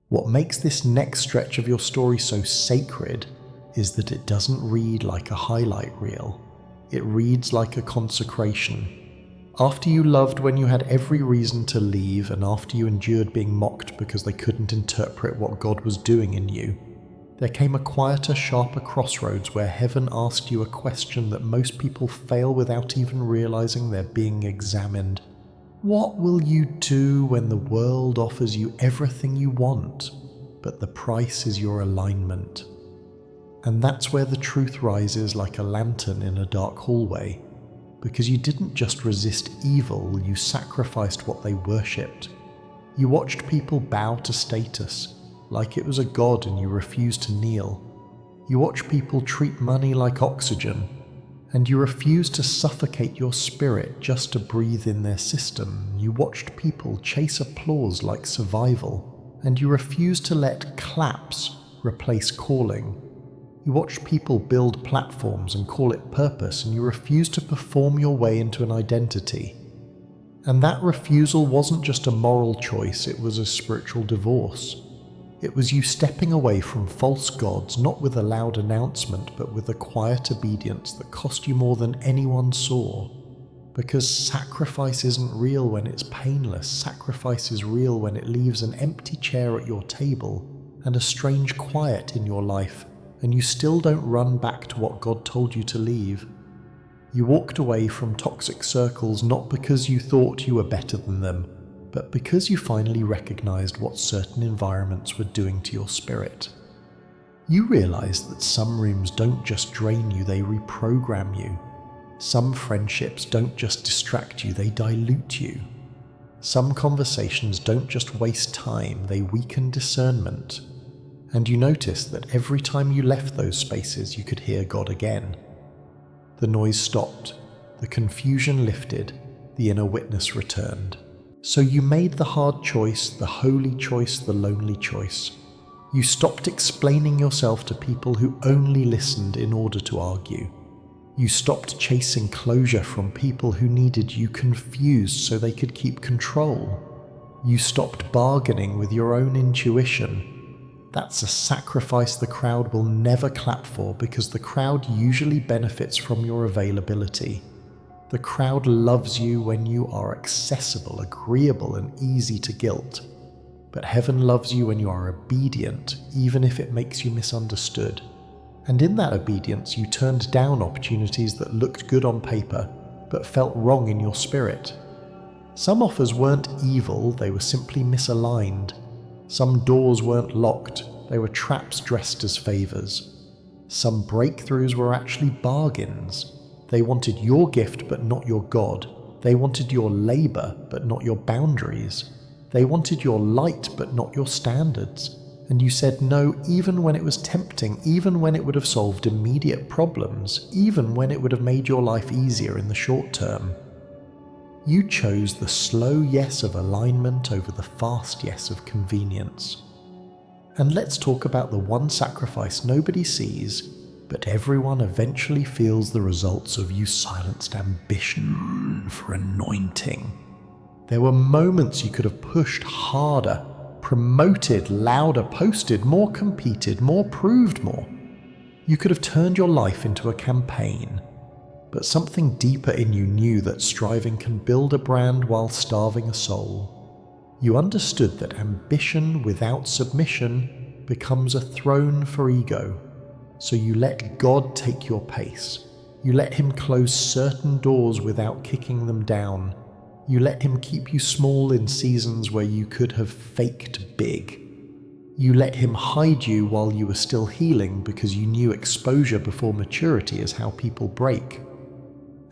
What makes this next stretch of your story so sacred is that it doesn't read like a highlight reel. It reads like a consecration. After you loved when you had every reason to leave, and after you endured being mocked because they couldn't interpret what God was doing in you, there came a quieter, sharper crossroads where heaven asked you a question that most people fail without even realizing they're being examined. What will you do when the world offers you everything you want, but the price is your alignment? And that's where the truth rises like a lantern in a dark hallway, because you didn't just resist evil, you sacrificed what they worshipped. You watched people bow to status, like it was a god, and you refused to kneel. You watched people treat money like oxygen, and you refused to suffocate your spirit just to breathe in their system. You watched people chase applause like survival, and you refused to let claps replace calling. You watched people build platforms and call it purpose, and you refused to perform your way into an identity. And that refusal wasn't just a moral choice, it was a spiritual divorce. It was you stepping away from false gods, not with a loud announcement, but with a quiet obedience that cost you more than anyone saw. Because sacrifice isn't real when it's painless. Sacrifice is real when it leaves an empty chair at your table and a strange quiet in your life, and you still don't run back to what God told you to leave. You walked away from toxic circles not because you thought you were better than them, but because you finally recognized what certain environments were doing to your spirit. You realized that some rooms don't just drain you, they reprogram you. Some friendships don't just distract you, they dilute you. Some conversations don't just waste time, they weaken discernment. And you noticed that every time you left those spaces, you could hear God again. The noise stopped, the confusion lifted, the inner witness returned. So you made the hard choice, the holy choice, the lonely choice. You stopped explaining yourself to people who only listened in order to argue. You stopped chasing closure from people who needed you confused so they could keep control. You stopped bargaining with your own intuition. That's a sacrifice the crowd will never clap for, because the crowd usually benefits from your availability. The crowd loves you when you are accessible, agreeable, and easy to guilt. But heaven loves you when you are obedient, even if it makes you misunderstood. And in that obedience, you turned down opportunities that looked good on paper, but felt wrong in your spirit. Some offers weren't evil, they were simply misaligned. Some doors weren't locked, they were traps dressed as favors. Some breakthroughs were actually bargains. They wanted your gift but not your God. They wanted your labor but not your boundaries. They wanted your light but not your standards. And you said no even when it was tempting, even when it would have solved immediate problems, even when it would have made your life easier in the short term. You chose the slow yes of alignment over the fast yes of convenience. And let's talk about the one sacrifice nobody sees, but everyone eventually feels the results of. You silenced ambition for anointing. There were moments you could have pushed harder, promoted louder, posted more, competed more, proved more. You could have turned your life into a campaign. But something deeper in you knew that striving can build a brand while starving a soul. You understood that ambition without submission becomes a throne for ego. So you let God take your pace. You let Him close certain doors without kicking them down. You let Him keep you small in seasons where you could have faked big. You let Him hide you while you were still healing, because you knew exposure before maturity is how people break.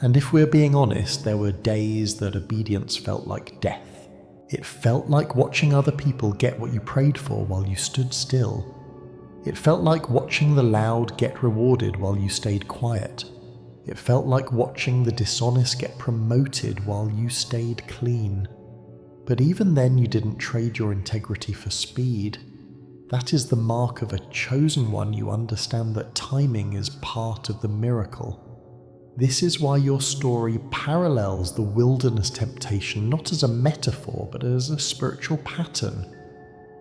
And if we're being honest, there were days that obedience felt like death. It felt like watching other people get what you prayed for while you stood still. It felt like watching the loud get rewarded while you stayed quiet. It felt like watching the dishonest get promoted while you stayed clean. But even then, you didn't trade your integrity for speed. That is the mark of a chosen one. You understand that timing is part of the miracle. This is why your story parallels the wilderness temptation, not as a metaphor, but as a spiritual pattern.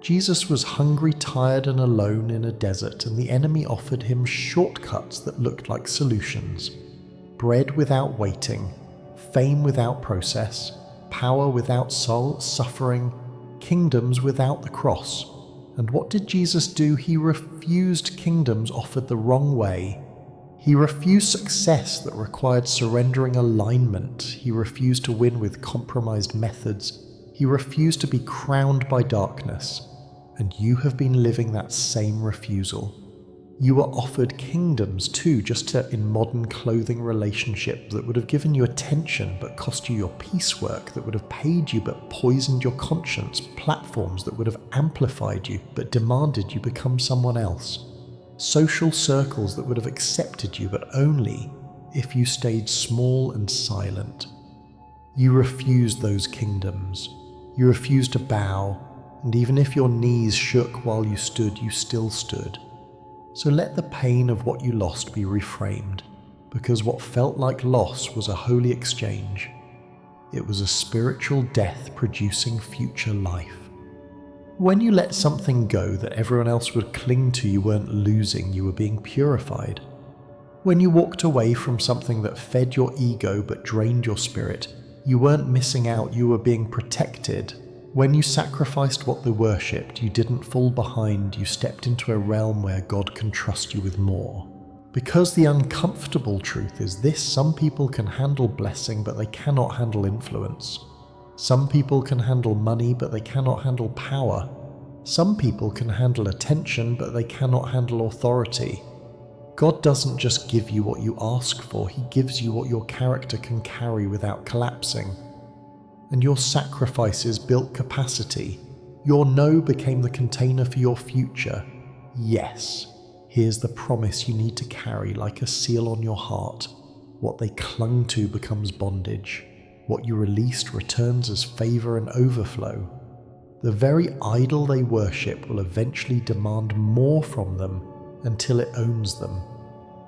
Jesus was hungry, tired, and alone in a desert, and the enemy offered him shortcuts that looked like solutions. Bread without waiting, fame without process, power without soul, suffering, kingdoms without the cross. And what did Jesus do? He refused kingdoms offered the wrong way. He refused success that required surrendering alignment. He refused to win with compromised methods. He refused to be crowned by darkness. And you have been living that same refusal. You were offered kingdoms too, just in modern clothing relationship that would have given you attention but cost you your piecework, that would have paid you but poisoned your conscience, platforms that would have amplified you but demanded you become someone else, social circles that would have accepted you but only if you stayed small and silent. You refused those kingdoms. You refused to bow, and even if your knees shook while you stood, you still stood. So let the pain of what you lost be reframed, because what felt like loss was a holy exchange. It was a spiritual death producing future life. When you let something go that everyone else would cling to, you weren't losing, you were being purified. When you walked away from something that fed your ego but drained your spirit, you weren't missing out, you were being protected. When you sacrificed what they worshipped, you didn't fall behind, you stepped into a realm where God can trust you with more. Because the uncomfortable truth is this: some people can handle blessing, but they cannot handle influence. Some people can handle money, but they cannot handle power. Some people can handle attention, but they cannot handle authority. God doesn't just give you what you ask for, He gives you what your character can carry without collapsing. And your sacrifices built capacity. Your no became the container for your future. Yes, here's the promise you need to carry like a seal on your heart. What they clung to becomes bondage. What you released returns as favor and overflow. The very idol they worship will eventually demand more from them until it owns them.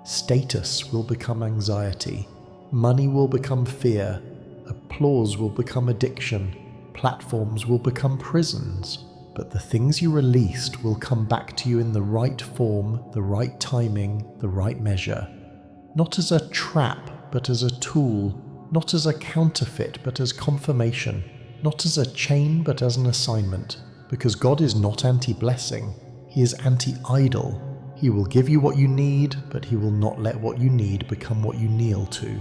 Status will become anxiety. Money will become fear. Applause will become addiction, platforms will become prisons, but the things you released will come back to you in the right form, the right timing, the right measure. Not as a trap, but as a tool, not as a counterfeit, but as confirmation, not as a chain, but as an assignment, because God is not anti-blessing, He is anti-idol. He will give you what you need, but He will not let what you need become what you kneel to.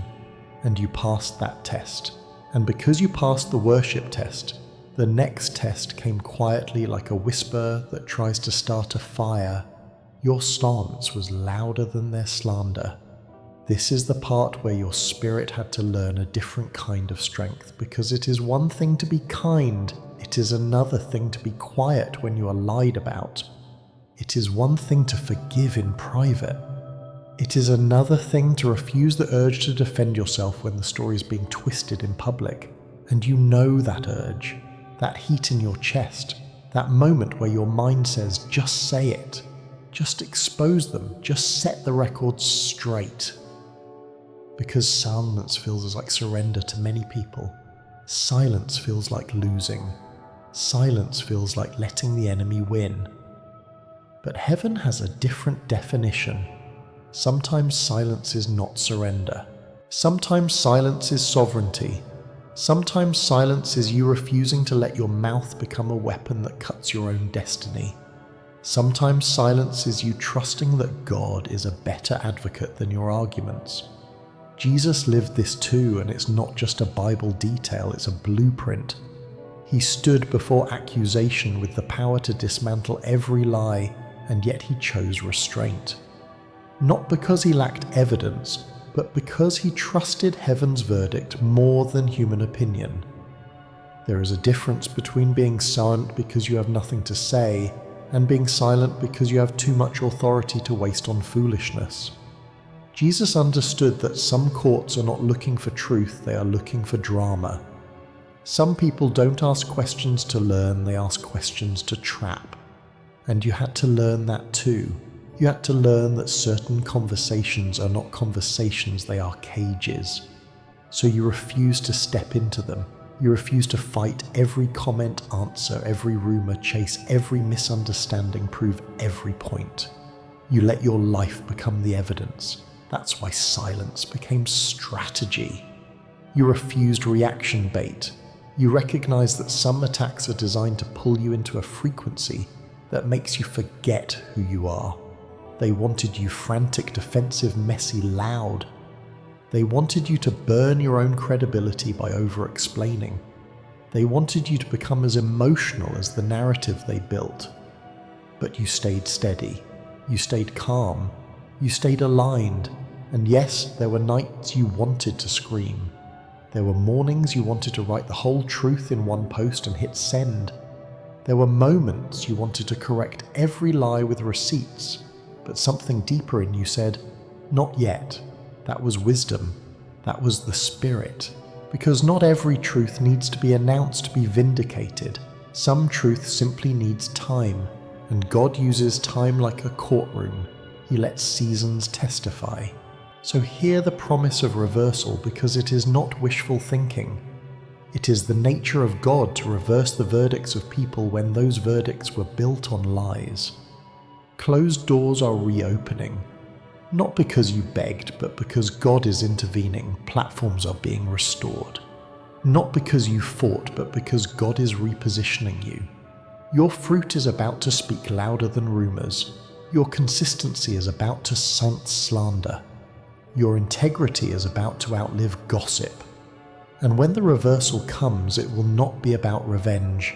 And you passed that test. And because you passed the worship test, the next test came quietly like a whisper that tries to start a fire. Your stance was louder than their slander. This is the part where your spirit had to learn a different kind of strength, because it is one thing to be kind, it is another thing to be quiet when you are lied about. It is one thing to forgive in private. It is another thing to refuse the urge to defend yourself when the story is being twisted in public. And you know that urge, that heat in your chest, that moment where your mind says, just say it, just expose them, just set the record straight. Because silence feels like surrender to many people. Silence feels like losing. Silence feels like letting the enemy win. But heaven has a different definition. Sometimes silence is not surrender. Sometimes silence is sovereignty. Sometimes silence is you refusing to let your mouth become a weapon that cuts your own destiny. Sometimes silence is you trusting that God is a better advocate than your arguments. Jesus lived this too, and it's not just a Bible detail, it's a blueprint. He stood before accusation with the power to dismantle every lie, and yet he chose restraint. Not because he lacked evidence, but because he trusted heaven's verdict more than human opinion. There is a difference between being silent because you have nothing to say, and being silent because you have too much authority to waste on foolishness. Jesus understood that some courts are not looking for truth, they are looking for drama. Some people don't ask questions to learn, they ask questions to trap. And you had to learn that too. You had to learn that certain conversations are not conversations, they are cages. So you refuse to step into them. You refuse to fight every comment, answer every rumor, chase every misunderstanding, prove every point. You let your life become the evidence. That's why silence became strategy. You refused reaction bait. You recognize that some attacks are designed to pull you into a frequency that makes you forget who you are. They wanted you frantic, defensive, messy, loud. They wanted you to burn your own credibility by over-explaining. They wanted you to become as emotional as the narrative they built. But you stayed steady. You stayed calm. You stayed aligned. And yes, there were nights you wanted to scream. There were mornings you wanted to write the whole truth in one post and hit send. There were moments you wanted to correct every lie with receipts, but something deeper in you said, "Not yet." That was wisdom. That was the spirit. Because not every truth needs to be announced to be vindicated. Some truth simply needs time, and God uses time like a courtroom. He lets seasons testify. So hear the promise of reversal, because it is not wishful thinking. It is the nature of God to reverse the verdicts of people when those verdicts were built on lies. Closed doors are reopening. Not because you begged, but because God is intervening. Platforms are being restored. Not because you fought, but because God is repositioning you. Your fruit is about to speak louder than rumors. Your consistency is about to silence slander. Your integrity is about to outlive gossip. And when the reversal comes, it will not be about revenge.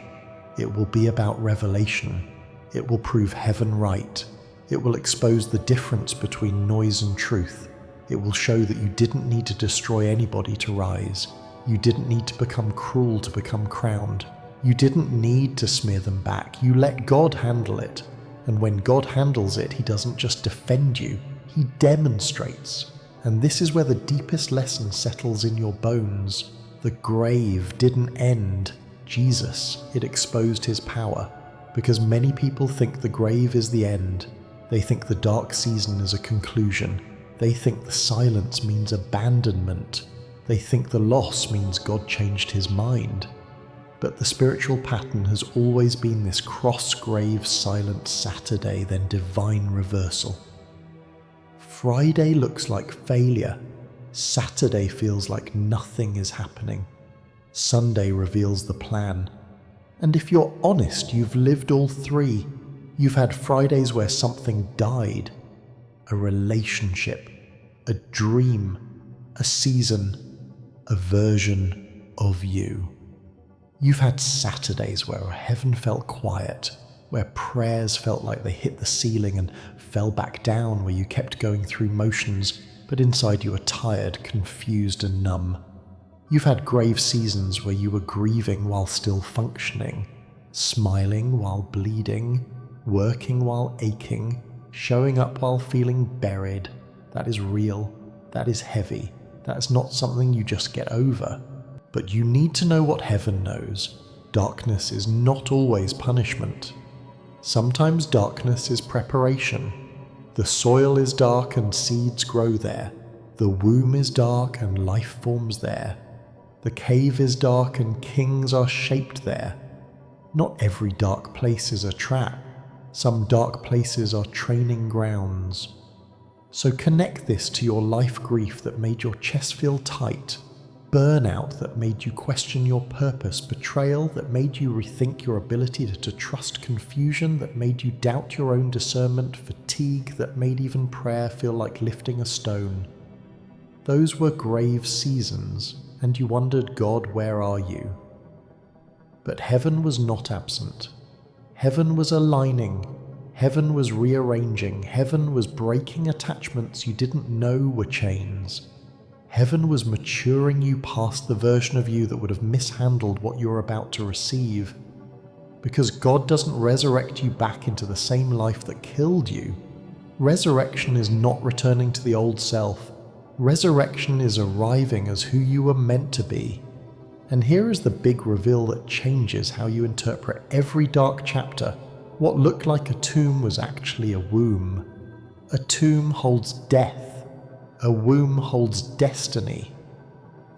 It will be about revelation. It will prove heaven right. It will expose the difference between noise and truth. It will show that you didn't need to destroy anybody to rise. You didn't need to become cruel to become crowned. You didn't need to smear them back. You let God handle it. And when God handles it, He doesn't just defend you, He demonstrates. And this is where the deepest lesson settles in your bones. The grave didn't end Jesus. It exposed His power. Because many people think the grave is the end. They think the dark season is a conclusion. They think the silence means abandonment. They think the loss means God changed His mind. But the spiritual pattern has always been this cross-grave silent Saturday, then divine reversal. Friday looks like failure. Saturday feels like nothing is happening. Sunday reveals the plan. And if you're honest, you've lived all three. You've had Fridays where something died. A relationship, a dream, a season, a version of you. You've had Saturdays where heaven felt quiet, where prayers felt like they hit the ceiling and fell back down, where you kept going through motions, but inside you were tired, confused and numb. You've had grave seasons where you were grieving while still functioning, smiling while bleeding, working while aching, showing up while feeling buried. That is real. That is heavy. That is not something you just get over. But you need to know what heaven knows. Darkness is not always punishment. Sometimes darkness is preparation. The soil is dark and seeds grow there. The womb is dark and life forms there. The cave is dark and kings are shaped there. Not every dark place is a trap. Some dark places are training grounds. So connect this to your life grief that made your chest feel tight, burnout that made you question your purpose, betrayal that made you rethink your ability to trust, confusion that made you doubt your own discernment, fatigue that made even prayer feel like lifting a stone. Those were grave seasons, and you wondered, God, where are you? But heaven was not absent. Heaven was aligning. Heaven was rearranging. Heaven was breaking attachments you didn't know were chains. Heaven was maturing you past the version of you that would have mishandled what you're about to receive. Because God doesn't resurrect you back into the same life that killed you. Resurrection is not returning to the old self. Resurrection is arriving as who you were meant to be. And here is the big reveal that changes how you interpret every dark chapter. What looked like a tomb was actually a womb. A tomb holds death. A womb holds destiny.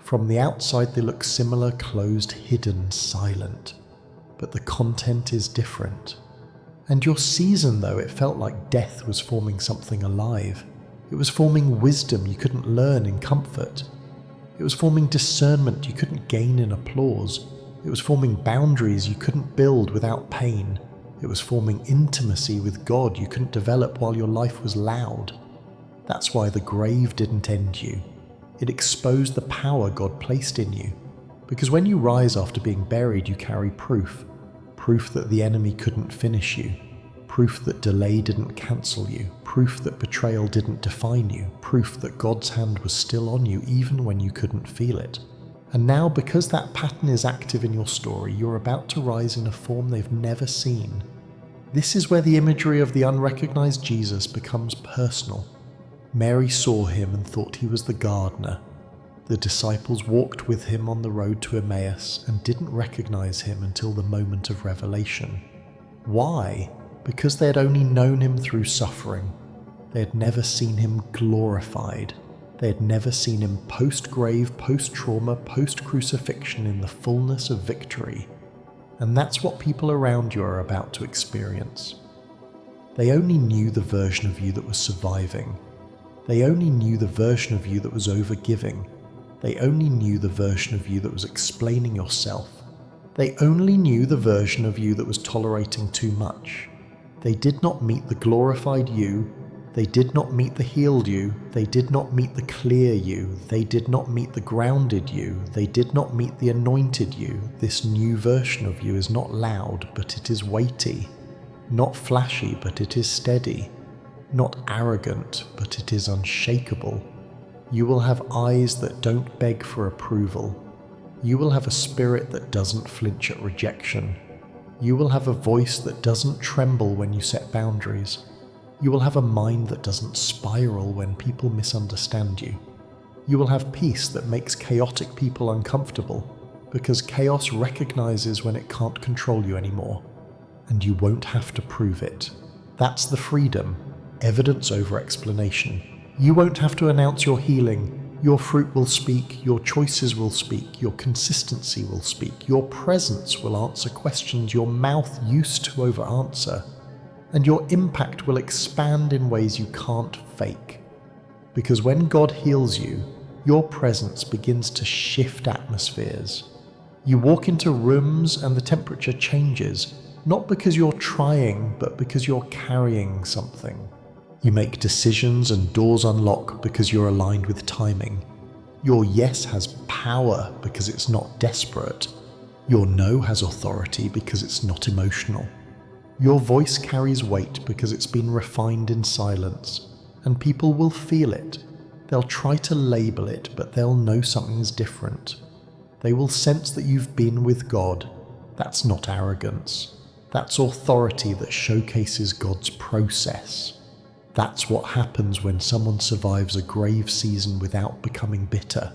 From the outside they look similar, closed, hidden, silent. But the content is different. And your season, though, it felt like death was forming something alive. It was forming wisdom you couldn't learn in comfort. It was forming discernment you couldn't gain in applause. It was forming boundaries you couldn't build without pain. It was forming intimacy with God you couldn't develop while your life was loud. That's why the grave didn't end you. It exposed the power God placed in you. Because when you rise after being buried, you carry proof. Proof that the enemy couldn't finish you. Proof that delay didn't cancel you. Proof that betrayal didn't define you. Proof that God's hand was still on you even when you couldn't feel it. And now, because that pattern is active in your story, you're about to rise in a form they've never seen. This is where the imagery of the unrecognized Jesus becomes personal. Mary saw him and thought he was the gardener. The disciples walked with him on the road to Emmaus and didn't recognize him until the moment of revelation. Why? Because they had only known him through suffering. They had never seen him glorified. They had never seen him post-grave, post-trauma, post-crucifixion in the fullness of victory. And that's what people around you are about to experience. They only knew the version of you that was surviving. They only knew the version of you that was overgiving. They only knew the version of you that was explaining yourself. They only knew the version of you that was tolerating too much. They did not meet the glorified you. They did not meet the healed you. They did not meet the clear you. They did not meet the grounded you. They did not meet the anointed you. This new version of you is not loud, but it is weighty. Not flashy, but it is steady. Not arrogant, but it is unshakable. You will have eyes that don't beg for approval. You will have a spirit that doesn't flinch at rejection. You will have a voice that doesn't tremble when you set boundaries. You will have a mind that doesn't spiral when people misunderstand you. You will have peace that makes chaotic people uncomfortable, because chaos recognizes when it can't control you anymore, and you won't have to prove it. That's the freedom, evidence over explanation. You won't have to announce your healing. Your fruit will speak, your choices will speak, your consistency will speak, your presence will answer questions your mouth used to over-answer, and your impact will expand in ways you can't fake. Because when God heals you, your presence begins to shift atmospheres. You walk into rooms and the temperature changes, not because you're trying, but because you're carrying something. You make decisions and doors unlock because you're aligned with timing. Your yes has power because it's not desperate. Your no has authority because it's not emotional. Your voice carries weight because it's been refined in silence, and people will feel it. They'll try to label it, but they'll know something's different. They will sense that you've been with God. That's not arrogance. That's authority that showcases God's process. That's what happens when someone survives a grave season without becoming bitter.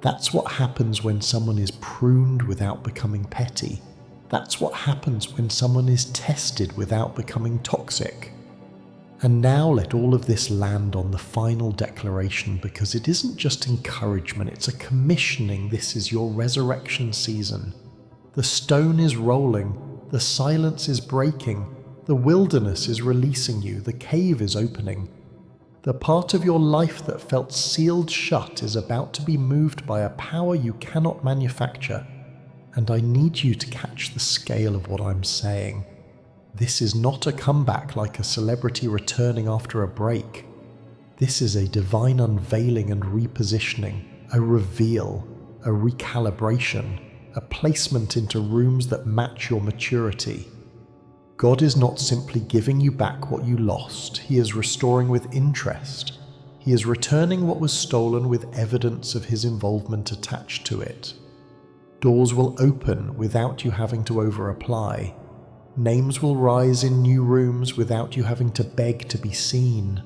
That's what happens when someone is pruned without becoming petty. That's what happens when someone is tested without becoming toxic. And now let all of this land on the final declaration, because it isn't just encouragement, it's a commissioning. This is your resurrection season. The stone is rolling, the silence is breaking, the wilderness is releasing you, the cave is opening. The part of your life that felt sealed shut is about to be moved by a power you cannot manufacture. And I need you to catch the scale of what I'm saying. This is not a comeback like a celebrity returning after a break. This is a divine unveiling and repositioning, a reveal, a recalibration, a placement into rooms that match your maturity. God is not simply giving you back what you lost. He is restoring with interest. He is returning what was stolen with evidence of his involvement attached to it. Doors will open without you having to over-apply. Names will rise in new rooms without you having to beg to be seen.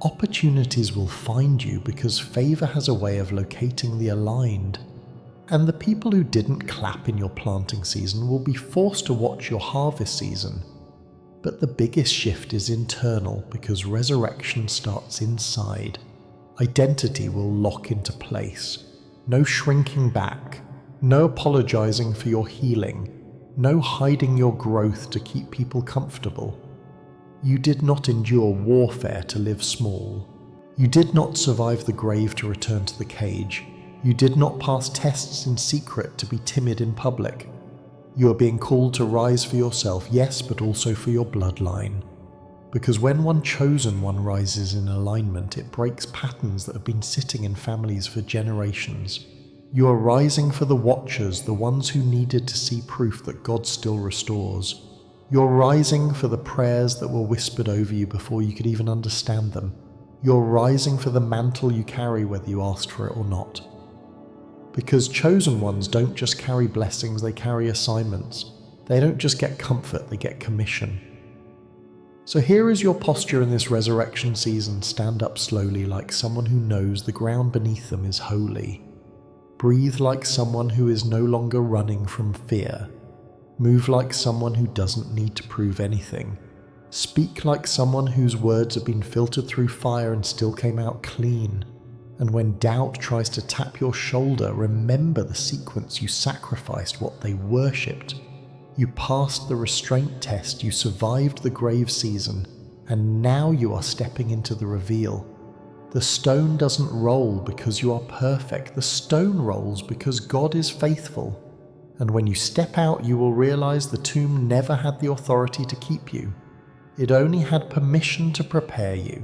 Opportunities will find you because favor has a way of locating the aligned. And the people who didn't clap in your planting season will be forced to watch your harvest season. But the biggest shift is internal, because resurrection starts inside. Identity will lock into place. no shrinking back, no apologizing for your healing, no hiding your growth to keep people comfortable. You did not endure warfare to live small. You did not survive the grave to return to the cage. You did not pass tests in secret to be timid in public. You are being called to rise for yourself, yes, but also for your bloodline. Because when one chosen one rises in alignment, it breaks patterns that have been sitting in families for generations. You are rising for the watchers, the ones who needed to see proof that God still restores. You're rising for the prayers that were whispered over you before you could even understand them. You're rising for the mantle you carry whether you asked for it or not. Because chosen ones don't just carry blessings, they carry assignments. They don't just get comfort, they get commission. So here is your posture in this resurrection season. Stand up slowly like someone who knows the ground beneath them is holy. Breathe like someone who is no longer running from fear. Move like someone who doesn't need to prove anything. Speak like someone whose words have been filtered through fire and still came out clean. And when doubt tries to tap your shoulder, remember the sequence. You sacrificed what they worshipped. You passed the restraint test, you survived the grave season, and now you are stepping into the reveal. The stone doesn't roll because you are perfect. The stone rolls because God is faithful. And when you step out, you will realize the tomb never had the authority to keep you. It only had permission to prepare you.